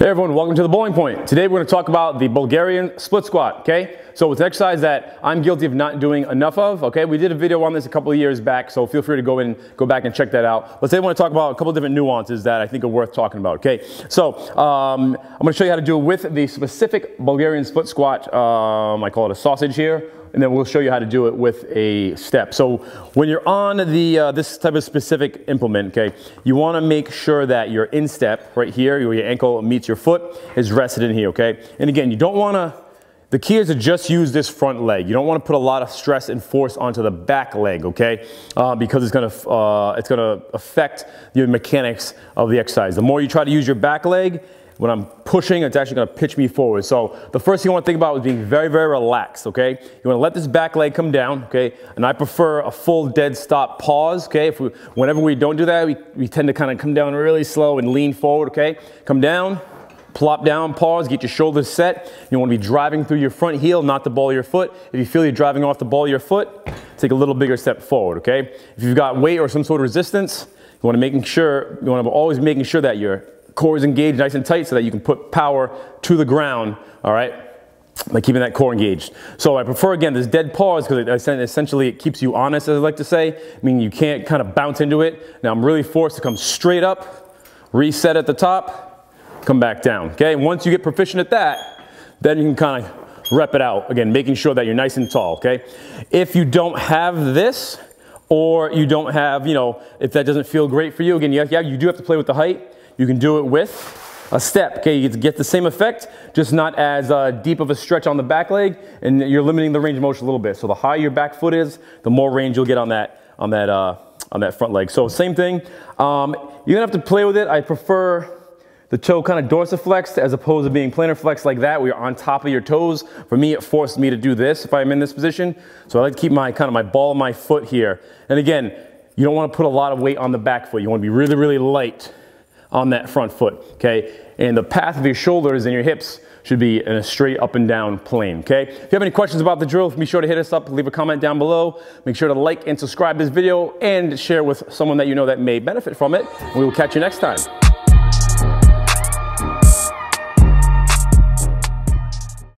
Hey everyone, welcome to the Bowling Point. Today we're going to talk about the Bulgarian split squat, okay? So it's an exercise that I'm guilty of not doing enough of, okay? We did a video on this a couple of years back, so feel free to go back and check that out. But today I want to talk about a couple different nuances that I think are worth talking about, okay? So I'm going to show you how to do it with the specific Bulgarian split squat. I call it a sausage here. And then we'll show you how to do it with a step. So when you're on the this type of specific implement, okay, you want to make sure that your instep right here, where your ankle meets your foot, is rested in here, okay? And again, you don't want to, the key is to just use this front leg. You don't want to put a lot of stress and force onto the back leg, okay? Because it's gonna affect the mechanics of the exercise. The more you try to use your back leg, when I'm pushing, it's actually going to pitch me forward. So the first thing you want to think about is being very, very relaxed, okay? You want to let this back leg come down, okay? And I prefer a full dead stop pause, okay? Whenever we don't do that, we tend to kind of come down really slow and lean forward, okay? Come down, plop down, pause, get your shoulders set. You want to be driving through your front heel, not the ball of your foot. If you feel you're driving off the ball of your foot, take a little bigger step forward, okay? If you've got weight or some sort of resistance, you want to always making sure that your core is engaged nice and tight so that you can put power to the ground, all right, by keeping that core engaged. So I prefer, again, this dead pause because essentially it keeps you honest, as I like to say, meaning you can't kind of bounce into it. Now I'm really forced to come straight up, reset at the top, come back down, okay? Once you get proficient at that, then you can kind of rep it out, again, making sure that you're nice and tall, okay? If you don't have this, or you don't have, if that doesn't feel great for you, again, you do have to play with the height. You can do it with a step, okay? You get the same effect, just not as deep of a stretch on the back leg, and you're limiting the range of motion a little bit. So the higher your back foot is, the more range you'll get on that front leg. So same thing. You're gonna have to play with it. I prefer the toe kind of dorsiflexed as opposed to being plantar flexed like that, where you're on top of your toes. For me, it forces me to do this if I'm in this position. So I like to keep my ball of my foot here. And again, you don't want to put a lot of weight on the back foot. You want to be really, really light on that front foot, okay? And the path of your shoulders and your hips should be in a straight up and down plane, okay? If you have any questions about the drill, be sure to hit us up, leave a comment down below. Make sure to like and subscribe this video and share with someone that you know that may benefit from it. We will catch you next time.